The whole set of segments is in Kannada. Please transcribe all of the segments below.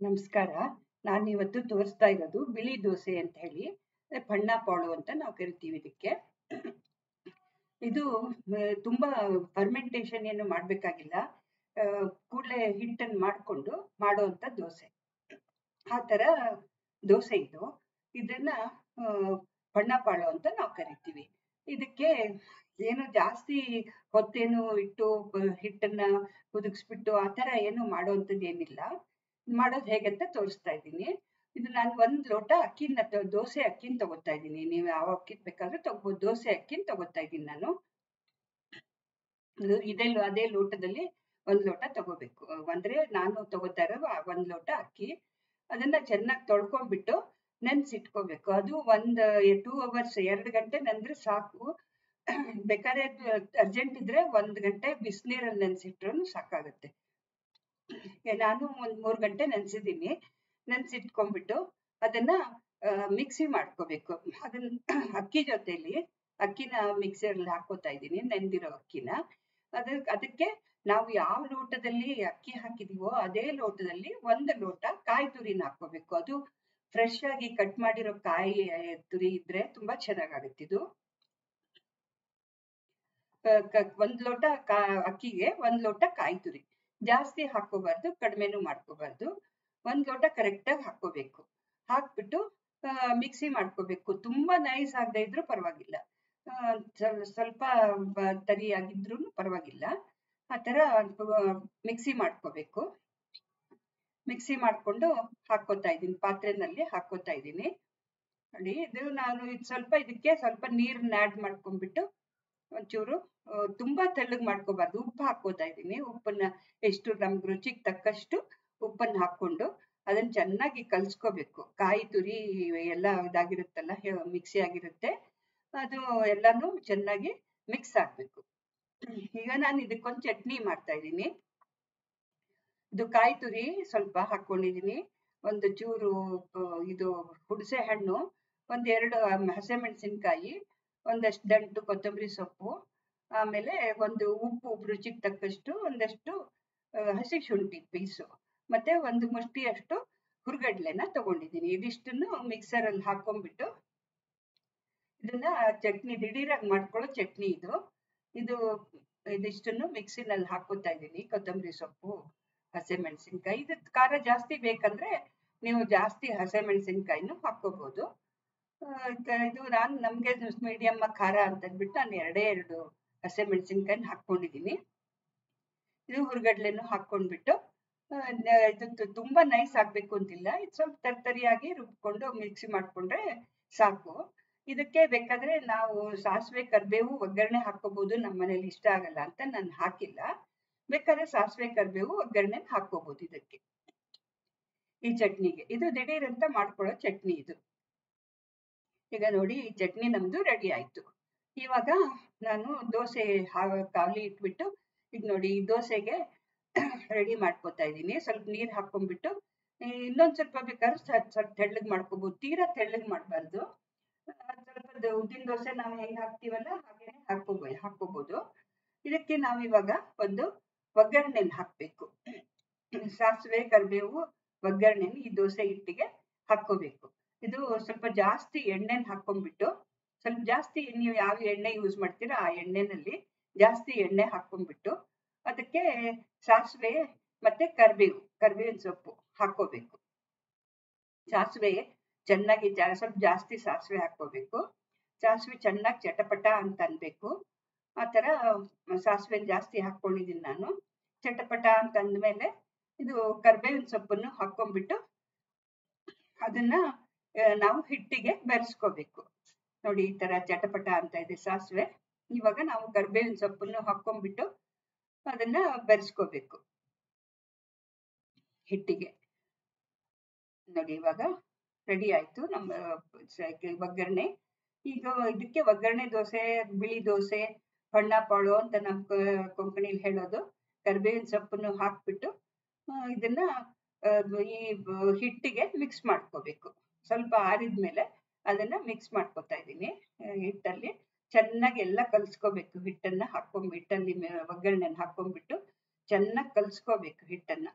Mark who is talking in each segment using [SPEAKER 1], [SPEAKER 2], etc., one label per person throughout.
[SPEAKER 1] ನಮಸ್ಕಾರ. ನಾನಿವತ್ತು ತೋರಿಸ್ತಾ ಇರೋದು ಬಿಳಿ ದೋಸೆ ಅಂತ ಹೇಳಿ, ಪಣ್ಣ ಪಾಳು ಅಂತ ನಾವು ಕರಿತೀವಿ ಇದಕ್ಕೆ. ಇದು ತುಂಬಾ ಫರ್ಮೆಂಟೇಶನ್ ಏನು ಮಾಡ್ಬೇಕಾಗಿಲ್ಲ. ಕೂಡಲೇ ಹಿಟ್ಟನ್ನು ಮಾಡಿಕೊಂಡು ಮಾಡುವಂತ ದೋಸೆ. ಆ ತರ ದೋಸೆ ಇದು. ಇದನ್ನ ಪಣ್ಣ ಪಾಳು ಅಂತ ನಾವು ಕರಿತೀವಿ. ಇದಕ್ಕೆ ಏನು ಜಾಸ್ತಿ ಹೊತ್ತೇನು ಇಟ್ಟು ಹಿಟ್ಟನ್ನ ಕುದಿಸ್ಬಿಟ್ಟು ಆ ತರ ಏನು ಮಾಡುವಂಥದ್ದು ಏನಿಲ್ಲ. ಮಾಡೋದು ಹೇಗಂತ ತೋರಿಸ್ತಾ ಇದ್ದೀನಿ. ಇದು ನಾನು 1 ಲೋಟ ಅಕ್ಕಿನ ದೋಸೆ ಅಕ್ಕಿನ ತಗೋತಾ ಇದ್ದೀನಿ. ನೀವು ಯಾವ ಅಕ್ಕಿನ ಬೇಕಾದ್ರೂ ತಗೋಬಹುದು. ದೋಸೆ ಅಕ್ಕಿನ ತಗೋತಾ ಇದ್ದೀನಿ ನಾನು. ಅದೇ ಲೋಟದಲ್ಲಿ 1 ಲೋಟ ತಗೋಬೇಕು. ಅಂದ್ರೆ ನಾನು ತಗೋತಾ ಇರೋ 1 ಲೋಟ ಅಕ್ಕಿ. ಅದನ್ನ ಚೆನ್ನಾಗಿ ತೊಳ್ಕೊಂಡ್ಬಿಟ್ಟು ನೆನ್ಸಿಟ್ಕೋಬೇಕು. ಅದು 2 ಅವರ್ಸ್ 2 ಗಂಟೆ ನೆಂದ್ರೆ ಸಾಕು. ಬೇಕಾದ್ರೆ ಅರ್ಜೆಂಟ್ ಇದ್ರೆ 1 ಗಂಟೆ ಬಿಸಿನೀರಲ್ಲಿ ನೆನ್ಸಿಟ್ರು ಸಾಕಾಗುತ್ತೆ. ನಾನು 3 ಗಂಟೆ ನೆನ್ಸಿದ್ದೀನಿ. ನೆನ್ಸಿಟ್ಕೊಂಡ್ಬಿಟ್ಟು ಅದನ್ನ ಮಿಕ್ಸಿ ಮಾಡ್ಕೋಬೇಕು. ಅದನ್ನ ಅಕ್ಕಿ ಜೊತೆಲಿ ಅಕ್ಕಿನ ಮಿಕ್ಸಿಯಲ್ಲಿ ಹಾಕೋತಾ ಇದ್ದೀನಿ, ನೆಂದಿರೋ ಅಕ್ಕಿನ. ಅದಕ್ಕೆ ನಾವು ಯಾವ ಲೋಟದಲ್ಲಿ ಅಕ್ಕಿ ಹಾಕಿದೀವೋ ಅದೇ ಲೋಟದಲ್ಲಿ 1 ಲೋಟ ಕಾಯಿ ತುರಿನ ಹಾಕೋಬೇಕು. ಅದು ಫ್ರೆಶ್ ಆಗಿ ಕಟ್ ಮಾಡಿರೋ ಕಾಯಿ ತುರಿ ಇದ್ರೆ ತುಂಬಾ ಚೆನ್ನಾಗಾಗುತ್ತೆ ಇದು. 1 ಲೋಟ ಅಕ್ಕಿಗೆ 1 ಲೋಟ ಕಾಯಿ ತುರಿ. ಜಾಸ್ತಿ ಹಾಕೋಬಾರ್ದು, ಕಡಿಮೆನೂ ಮಾಡ್ಕೋಬಾರ್ದು. 1 ಲೋಟ ಕರೆಕ್ಟ್ ಆಗಿ ಹಾಕೋಬೇಕು. ಹಾಕ್ಬಿಟ್ಟು ಮಿಕ್ಸಿ ಮಾಡ್ಕೋಬೇಕು. ತುಂಬಾ ನೈಸ್ ಆಗದೆ ಇದ್ರೂ ಪರವಾಗಿಲ್ಲ, ಸ್ವಲ್ಪ ತರಿಯಾಗಿದ್ರು ಪರವಾಗಿಲ್ಲ. ಆ ತರ ಮಿಕ್ಸಿ ಮಾಡ್ಕೋಬೇಕು. ಮಿಕ್ಸಿ ಮಾಡ್ಕೊಂಡು ಹಾಕೋತಾ ಇದ್ದೀನಿ, ಪಾತ್ರೆನಲ್ಲಿ ಹಾಕೋತಾ ಇದ್ದೀನಿ. ನೋಡಿ, ಇದು ನಾನು ಇದಕ್ಕೆ ಸ್ವಲ್ಪ ನೀರನ್ನ ಆಡ್ ಮಾಡ್ಕೊಂಡ್ಬಿಟ್ಟು ಒಂಚೂರು ತುಂಬಾ ತೆಳ್ಳಗ್ ಮಾಡ್ಕೋಬಾರ್ದು. ಉಪ್ಪು ಹಾಕೋತಾ ಇದ್ದೀನಿ. ಉಪ್ಪನ್ನ ಎಷ್ಟು ನಮ್ಗೆ ರುಚಿಗೆ ತಕ್ಕಷ್ಟು ಉಪ್ಪನ್ನ ಹಾಕೊಂಡು ಅದನ್ನ ಚೆನ್ನಾಗಿ ಕಲ್ಸ್ಕೋಬೇಕು. ಕಾಯಿ ತುರಿ ಎಲ್ಲ ಇದಾಗಿರುತ್ತಲ್ಲ, ಮಿಕ್ಸಿ ಆಗಿರುತ್ತೆ, ಅದು ಎಲ್ಲಾನು ಚೆನ್ನಾಗಿ ಮಿಕ್ಸ್ ಆಗ್ಬೇಕು. ಈಗ ನಾನು ಇದಕ್ಕೊಂದು ಚಟ್ನಿ ಮಾಡ್ತಾ ಇದ್ದೀನಿ. ಇದು ಕಾಯಿ ತುರಿ ಸ್ವಲ್ಪ ಹಾಕೊಂಡಿದೀನಿ, ಒಂದು ಚೂರು ಇದು ಹುಣಸೆ ಹಣ್ಣು, 1-2 ಹಸಿಮೆಣಸಿನ್ಕಾಯಿ, ಒಂದಷ್ಟು ದಂಟು ಕೊತ್ತಂಬರಿ ಸೊಪ್ಪು, ಆಮೇಲೆ ಒಂದು ಉಪ್ಪು ರುಚಿಗೆ ತಕ್ಕಷ್ಟು, ಒಂದಷ್ಟು ಹಸಿ ಶುಂಠಿ ಪೀಸು, ಮತ್ತೆ 1 ಮುಷ್ಟಿಯಷ್ಟು ಹುರ್ಗಡ್ಲೆನ ತಗೊಂಡಿದ್ದೀನಿ. ಇದಿಷ್ಟನ್ನು ಮಿಕ್ಸರ್ ಅಲ್ಲಿ ಹಾಕೊಂಡ್ಬಿಟ್ಟು ಇದನ್ನ ಚಟ್ನಿ ದಿಢೀರಾಗಿ ಮಾಡ್ಕೊಳ್ಳೋ ಚಟ್ನಿ ಇದು. ಇದಿಷ್ಟನ್ನು ಮಿಕ್ಸಿನಲ್ಲಿ ಹಾಕೋತಾ ಇದ್ದೀನಿ. ಕೊತ್ತಂಬರಿ ಸೊಪ್ಪು, ಹಸಿಮೆಣಸಿನ್ಕಾಯಿ. ಇದು ಖಾರ ಜಾಸ್ತಿ ಬೇಕಂದ್ರೆ ನೀವು ಜಾಸ್ತಿ ಹಸಿಮೆಣಸಿನ್ಕಾಯಿನೂ ಹಾಕೋಬಹುದು. ಇದು ನಮ್ಗೆ ಮೀಡಿಯಮ್ ಖಾರ ಅಂತ ಅಂದ್ಬಿಟ್ಟು ನಾನು 2 ಹಸಿಮೆಣಸಿನ್ಕಾಯಿನ ಹಾಕೊಂಡಿದ್ದೀನಿ. ಇದು ಹುರ್ಗಡ್ಲೆನು ಹಾಕೊಂಡ್ಬಿಟ್ಟು ಇದು ತುಂಬಾ ನೈಸ್ ಆಗ್ಬೇಕು ಅಂತಿಲ್ಲ. ಇದು ಸ್ವಲ್ಪ ತರಿಯಾಗಿ ರುಬ್ಕೊಂಡು ಮಿಕ್ಸಿ ಮಾಡ್ಕೊಂಡ್ರೆ ಸಾಕು. ಇದಕ್ಕೆ ಬೇಕಾದ್ರೆ ನಾವು ಸಾಸಿವೆ ಕರಿಬೇವು ಒಗ್ಗರಣೆ ಹಾಕೋಬಹುದು. ನಮ್ಮ ಮನೇಲಿ ಇಷ್ಟ ಆಗಲ್ಲ ಅಂತ ನಾನು ಹಾಕಿಲ್ಲ. ಬೇಕಾದ್ರೆ ಸಾಸಿವೆ ಕರಿಬೇವು ಒಗ್ಗರಣೆ ಹಾಕೋಬಹುದು ಇದಕ್ಕೆ, ಈ ಚಟ್ನಿಗೆ. ಇದು ದಿಢೀರ್ ಅಂತ ಮಾಡ್ಕೊಳ್ಳೋ ಚಟ್ನಿ ಇದು. ಈಗ ನೋಡಿ, ಈ ಚಟ್ನಿ ನಮ್ದು ರೆಡಿ ಆಯ್ತು. ಇವಾಗ ನಾನು ದೋಸೆ ಕಾವಲಿ ಇಟ್ಬಿಟ್ಟು, ಈಗ ನೋಡಿ ಈ ದೋಸೆಗೆ ರೆಡಿ ಮಾಡ್ಕೋತಾ ಇದ್ದೀನಿ. ಸ್ವಲ್ಪ ನೀರ್ ಹಾಕೊಂಡ್ಬಿಟ್ಟು ಇನ್ನೊಂದ್ ಸ್ವಲ್ಪ ಬೇಕಾದ್ರೆ ಸ್ವಲ್ಪ ತೆಳ್ಳಗ್ ಮಾಡ್ಕೋಬಹುದು. ತೀರಾ ತೆಳ್ಳಗ್ ಮಾಡ್ಬಾರ್ದು. ಸ್ವಲ್ಪ ಉದ್ದಿನ ದೋಸೆ ನಾವು ಹೆಂಗ್ ಹಾಕ್ತಿವಲ್ಲ ಹಾಗೇನೆ ಹಾಕೋಬಹುದು. ಇದಕ್ಕೆ ನಾವಿವಾಗ ಒಂದು ಒಗ್ಗರಣೆನ ಹಾಕ್ಬೇಕು. ಸಾಸಿವೆ ಕರಿಬೇವು ಒಗ್ಗರಣೆನ ಈ ದೋಸೆ ಹಿಟ್ಟಿಗೆ ಹಾಕೋಬೇಕು. ಇದು ಸ್ವಲ್ಪ ಜಾಸ್ತಿ ಎಣ್ಣೆನ ಹಾಕೊಂಡ್ಬಿಟ್ಟು, ಸ್ವಲ್ಪ ಜಾಸ್ತಿ ನೀವು ಯಾವ ಎಣ್ಣೆ ಯೂಸ್ ಮಾಡ್ತೀರಾ ಆ ಎಣ್ಣೆನಲ್ಲಿ ಜಾಸ್ತಿ ಎಣ್ಣೆ ಹಾಕೊಂಡ್ಬಿಟ್ಟು ಅದಕ್ಕೆ ಸಾಸಿವೆ ಮತ್ತೆ ಕರಿಬೇವಿನ ಸೊಪ್ಪು ಹಾಕೋಬೇಕು. ಸಾಸಿವೆ ಚೆನ್ನಾಗಿ ಸ್ವಲ್ಪ ಜಾಸ್ತಿ ಸಾಸಿವೆ ಹಾಕೋಬೇಕು. ಸಾಸಿವೆ ಚೆನ್ನಾಗಿ ಚಟಪಟ ಅಂತ ಅನ್ಬೇಕು. ಆ ತರ ಸಾಸಿವೆ ಜಾಸ್ತಿ ಹಾಕೊಂಡಿದ್ದೀನಿ ನಾನು. ಚಟಪಟ ಅಂತ ಅಂದ್ಮೇಲೆ ಇದು ಕರಿಬೇವಿನ ಸೊಪ್ಪನ್ನು ಹಾಕೊಂಡ್ಬಿಟ್ಟು ಅದನ್ನ ನಾವು ಹಿಟ್ಟಿಗೆ ಬೆರೆಸ್ಕೋಬೇಕು. ನೋಡಿ, ಈ ತರ ಚಟಪಟ ಅಂತ ಇದೆ ಸಾಸಿವೆ. ಇವಾಗ ನಾವು ಕರಿಬೇವಿನ ಸೊಪ್ಪನ್ನು ಹಾಕೊಂಡ್ಬಿಟ್ಟು ಅದನ್ನ ಬೆರೆಸ್ಕೋಬೇಕು ಹಿಟ್ಟಿಗೆ. ನೋಡಿ, ಇವಾಗ ರೆಡಿ ಆಯ್ತು ನಮ್ಮ ಒಗ್ಗರಣೆ. ಈಗ ಇದಕ್ಕೆ ಒಗ್ಗರಣೆ ದೋಸೆ, ಬಿಳಿ ದೋಸೆ, ಪಣ್ಣ ಪಾಳು ಅಂತ ನಮ್ಮ ಕೊಂಕಣಿಲಿ ಹೇಳೋದು. ಕರಿಬೇವಿನ ಸೊಪ್ಪನ್ನು ಹಾಕ್ಬಿಟ್ಟು ಇದನ್ನ ಈ ಹಿಟ್ಟಿಗೆ ಮಿಕ್ಸ್ ಮಾಡ್ಕೋಬೇಕು. ಸ್ವಲ್ಪ ಆರಿದ್ಮೇಲೆ ಅದನ್ನ ಮಿಕ್ಸ್ ಮಾಡ್ಕೋತಾ ಇದ್ದೀನಿ. ಹಿಟ್ಟಲ್ಲಿ ಚೆನ್ನಾಗಿ ಎಲ್ಲ ಕಲ್ಸ್ಕೋಬೇಕು. ಹಿಟ್ಟನ್ನ ಹಿಟ್ಟಲ್ಲಿ ಒಗ್ಗರಣೆನ ಹಾಕೊಂಡ್ಬಿಟ್ಟು ಚೆನ್ನಾಗಿ ಕಲ್ಸ್ಕೋಬೇಕು ಹಿಟ್ಟನ್ನ.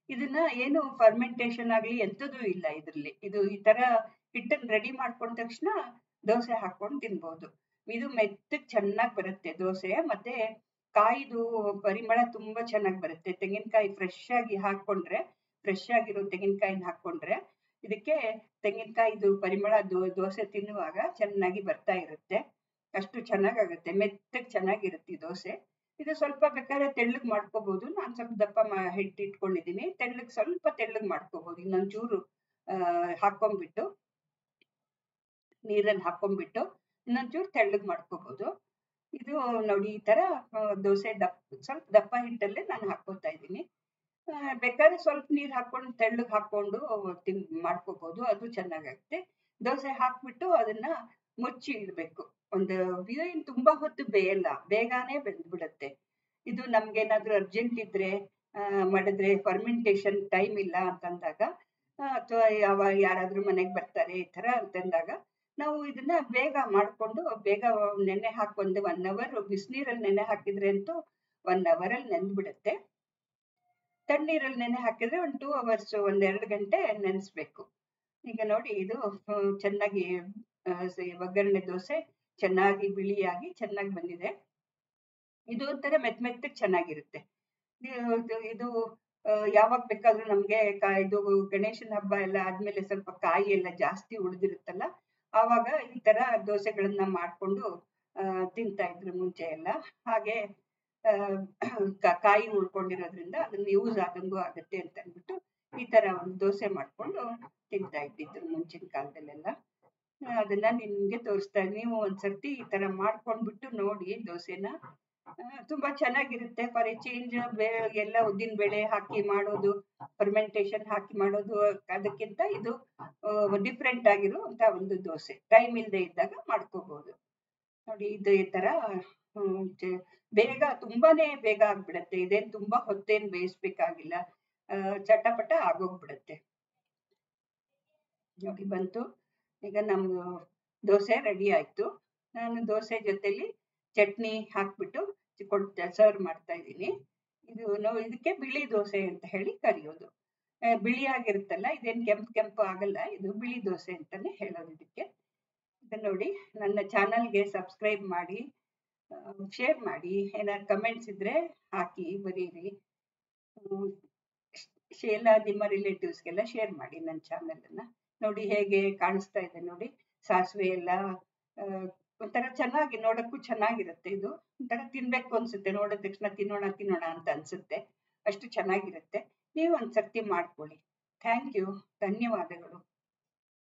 [SPEAKER 1] ಇದನ್ನ ಏನು ಫರ್ಮೆಂಟೇಶನ್ ಆಗ್ಲಿ ಎಂತದೂ ಇಲ್ಲ ಇದ್ರಲ್ಲಿ. ಇದು ಈ ತರ ಹಿಟ್ಟನ್ನ ರೆಡಿ ಮಾಡ್ಕೊಂಡ ತಕ್ಷಣ ದೋಸೆ ಹಾಕೊಂಡು ತಿನ್ಬಹುದು. ಇದು ಮೆತ್ತಗ್ ಚೆನ್ನಾಗಿ ಬರುತ್ತೆ ದೋಸೆ. ಮತ್ತೆ ಕಾಯಿದು ಪರಿಮಳ ತುಂಬಾ ಚೆನ್ನಾಗಿ ಬರುತ್ತೆ. ತೆಂಗಿನಕಾಯಿ ಫ್ರೆಶ್ ಆಗಿ ಹಾಕೊಂಡ್ರೆ, ಫ್ರೆಶ್ ಆಗಿರೋ ತೆಂಗಿನಕಾಯಿನ ಹಾಕೊಂಡ್ರೆ ಇದಕ್ಕೆ ತೆಂಗಿನಕಾಯಿದು ಪರಿಮಳ ದೋಸೆ ತಿನ್ನುವಾಗ ಚೆನ್ನಾಗಿ ಬರ್ತಾ ಇರುತ್ತೆ. ಅಷ್ಟು ಚೆನ್ನಾಗಾಗುತ್ತೆ, ಮೆತ್ತಗ್ ಚೆನ್ನಾಗಿರುತ್ತೆ ಈ ದೋಸೆ. ಇದು ಸ್ವಲ್ಪ ಬೇಕಾದ್ರೆ ತೆಳ್ಳಗ್ ಮಾಡ್ಕೋಬಹುದು. ನಾನ್ ಸ್ವಲ್ಪ ದಪ್ಪ ಹಿಟ್ಟು ಇಟ್ಕೊಂಡಿದೀನಿ. ಸ್ವಲ್ಪ ತೆಳ್ಳಗ್ ಮಾಡ್ಕೋಬಹುದು. ಇನ್ನೊಂಚೂರು ಹಾಕೊಂಡ್ಬಿಟ್ಟು, ನೀರಲ್ಲಿ ಹಾಕೊಂಡ್ಬಿಟ್ಟು ಇನ್ನೊಂಚೂರು ತೆಳ್ಳಗ್ ಮಾಡ್ಕೋಬಹುದು. ಇದು ನೋಡಿ ಈ ತರ ದೋಸೆ ಸ್ವಲ್ಪ ದಪ್ಪ ಹಿಟ್ಟಲ್ಲೇ ನಾನು ಹಾಕೋತಾ ಇದ್ದೀನಿ. ಬೇಕಾದ್ರೆ ಸ್ವಲ್ಪ ನೀರ್ ಹಾಕೊಂಡು ತೆಳ್ಳಗ್ ಹಾಕೊಂಡು ಮಾಡ್ಕೋಬಹುದು, ಅದು ಚೆನ್ನಾಗಾಗುತ್ತೆ. ದೋಸೆ ಹಾಕ್ಬಿಟ್ಟು ಅದನ್ನ ಮುಚ್ಚಿ ಇಡ್ಬೇಕು. ಒಂದು ಏನ್ ತುಂಬಾ ಹೊತ್ತು ಬೇಯಲ್ಲ, ಬೇಗನೆ ಬೆಂದ್ಬಿಡತ್ತೆ. ಇದು ನಮ್ಗೇನಾದ್ರೂ ಅರ್ಜೆಂಟ್ ಇದ್ರೆ ಮಾಡಿದ್ರೆ, ಫರ್ಮೆಂಟೇಶನ್ ಟೈಮ್ ಇಲ್ಲ ಅಂತಂದಾಗ, ಅಥವಾ ಯಾರಾದ್ರೂ ಮನೆಗ್ ಬರ್ತಾರೆ ಈ ತರ ಅಂತಂದಾಗ ನಾವು ಇದನ್ನ ಬೇಗ ಮಾಡ್ಕೊಂಡು ಬೇಗ ನೆನೆ ಹಾಕಿ ಒಂದು 1 hour ಬಿಸಿನೀರಲ್ಲಿ ನೆನೆ ಹಾಕಿದ್ರೆ ಅಂತೂ 1 hour ಅಲ್ಲಿ ನೆಂದ್ಬಿಡುತ್ತೆ. ತಣ್ಣೀರಲ್ಲಿ ನೆನೆ ಹಾಕಿದ್ರೆ ಒಂದು 2 hours, 1-2 ಗಂಟೆ ನೆನೆಸ್ಬೇಕು. ಈಗ ನೋಡಿ ಇದು ಚೆನ್ನಾಗಿ ಒಗ್ಗರಣೆ ದೋಸೆ ಚೆನ್ನಾಗಿ ಬಿಳಿಯಾಗಿ ಚೆನ್ನಾಗಿ ಬಂದಿದೆ. ಇದು ಒಂಥರ ಮೆತ್ತಗ್ ಚೆನ್ನಾಗಿರುತ್ತೆ. ಇದು ಯಾವಾಗ ಬೇಕಾದ್ರೂ ನಮ್ಗೆ ಇದು ಗಣೇಶನ ಹಬ್ಬ ಎಲ್ಲ ಆದ್ಮೇಲೆ ಸ್ವಲ್ಪ ಕಾಯಿ ಎಲ್ಲ ಜಾಸ್ತಿ ಉಳಿದಿರುತ್ತಲ್ಲ, ಆವಾಗ ಈ ತರ ದೋಸೆಗಳನ್ನ ಮಾಡ್ಕೊಂಡು ತಿಂತಾ ಇದ್ರು ಮುಂಚೆ ಎಲ್ಲ. ಹಾಗೆ ಕಾಯಿ ಉಳ್ಕೊಂಡಿರೋದ್ರಿಂದ ಅದನ್ನ ಯೂಸ್ ಆದಂಗೂ ಆಗುತ್ತೆ ಅಂತ ಅಂದ್ಬಿಟ್ಟು ಈ ತರ ಒಂದು ದೋಸೆ ಮಾಡ್ಕೊಂಡು ತಿಂತಾ ಇದ್ದಿದ್ರು ಮುಂಚಿನ ಕಾಲದಲ್ಲೆಲ್ಲ. ಅದನ್ನ ನಿಮ್ಗೆ ತೋರಿಸ್ತಾ ಇದ್ದೀನಿ. ನೀವು ಒಂದ್ಸರ್ತಿ ಈ ತರ ಮಾಡ್ಕೊಂಡ್ಬಿಟ್ಟು ನೋಡಿ ದೋಸೆನ. ತುಂಬಾ ಚೆನ್ನಾಗಿರುತ್ತೆ. ಫಾರ್ ಎ ಚೇಂಜ್ ಎಲ್ಲ ಉದ್ದಿನ ಬೇಳೆ ಹಾಕಿ ಮಾಡೋದು, ಫರ್ಮೆಂಟೇಶನ್ ಹಾಕಿ ಮಾಡೋದು, ಅದಕ್ಕಿಂತ ಇದು ಡಿಫ್ರೆಂಟ್ ಆಗಿರುವಂತ ಒಂದು ದೋಸೆ. ಟೈಮ್ ಇಲ್ಲದೆ ಇದ್ದಾಗ ಮಾಡ್ಕೋಬಹುದು. ನೋಡಿ ಇದು ಈ ತರ ಬೇಗ, ತುಂಬಾನೇ ಬೇಗ ಆಗ್ಬಿಡತ್ತೆ. ಇದೇನ್ ತುಂಬಾ ಹೊತ್ತೇನ್ ಬೇಯಿಸ್ಬೇಕಾಗಿಲ್ಲ, ಚಟಪಟ ಆಗೋಗ್ಬಿಡತ್ತೆ. ನೋಡಿ ಬಂತು. ಈಗ ನಮ್ದು ದೋಸೆ ರೆಡಿ ಆಯ್ತು. ನಾನು ದೋಸೆ ಜೊತೆಲಿ ಚಟ್ನಿ ಹಾಕ್ಬಿಟ್ಟು ಸರ್ವ್ ಮಾಡ್ತಾ ಇದ್ದೀನಿ. ಇದಕ್ಕೆ ಬಿಳಿ ದೋಸೆ ಅಂತ ಹೇಳಿ ಕರೆಯೋದು. ಬಿಳಿಯಾಗಿರುತ್ತಲ್ಲ, ಇದೇನ್ ಕೆಂಪು ಆಗಲ್ಲ, ಇದು ಬಿಳಿ ದೋಸೆ ಅಂತಾನೆ ಹೇಳೋದು ಇದಕ್ಕೆ. ಇದನ್ನ ನೋಡಿ, ನನ್ನ ಚಾನಲ್ಗೆ ಸಬ್ಸ್ಕ್ರೈಬ್ ಮಾಡಿ, ಶೇರ್ ಮಾಡಿ, ಏನಾದ್ರು ಕಮೆಂಟ್ಸ್ ಇದ್ರೆ ಹಾಕಿ, ಬರೀರಿ. ಎಲ್ಲ ನಿಮ್ಮ ರಿಲೇಟಿವ್ಸ್ಗೆಲ್ಲ ಶೇರ್ ಮಾಡಿ ನನ್ನ ಚಾನಲ್ ಅನ್ನ. ನೋಡಿ ಹೇಗೆ ಕಾಣಿಸ್ತಾ ಇದೆ ನೋಡಿ, ಸಾಸಿವೆ ಎಲ್ಲ ಒಂಥರ ಚೆನ್ನಾಗಿ, ನೋಡಕ್ಕೂ ಚೆನ್ನಾಗಿರುತ್ತೆ. ಇದು ಒಂಥರ ತಿನ್ಬೇಕು ಅನ್ಸುತ್ತೆ, ನೋಡಿದ ತಕ್ಷಣ ತಿನ್ನೋಣ ಅಂತ ಅನ್ಸುತ್ತೆ. ಅಷ್ಟು ಚೆನ್ನಾಗಿರುತ್ತೆ. ನೀವು ಒಂದ್ಸರ್ತಿ ಮಾಡ್ಕೊಳ್ಳಿ. ಥ್ಯಾಂಕ್ ಯು, ಧನ್ಯವಾದಗಳು.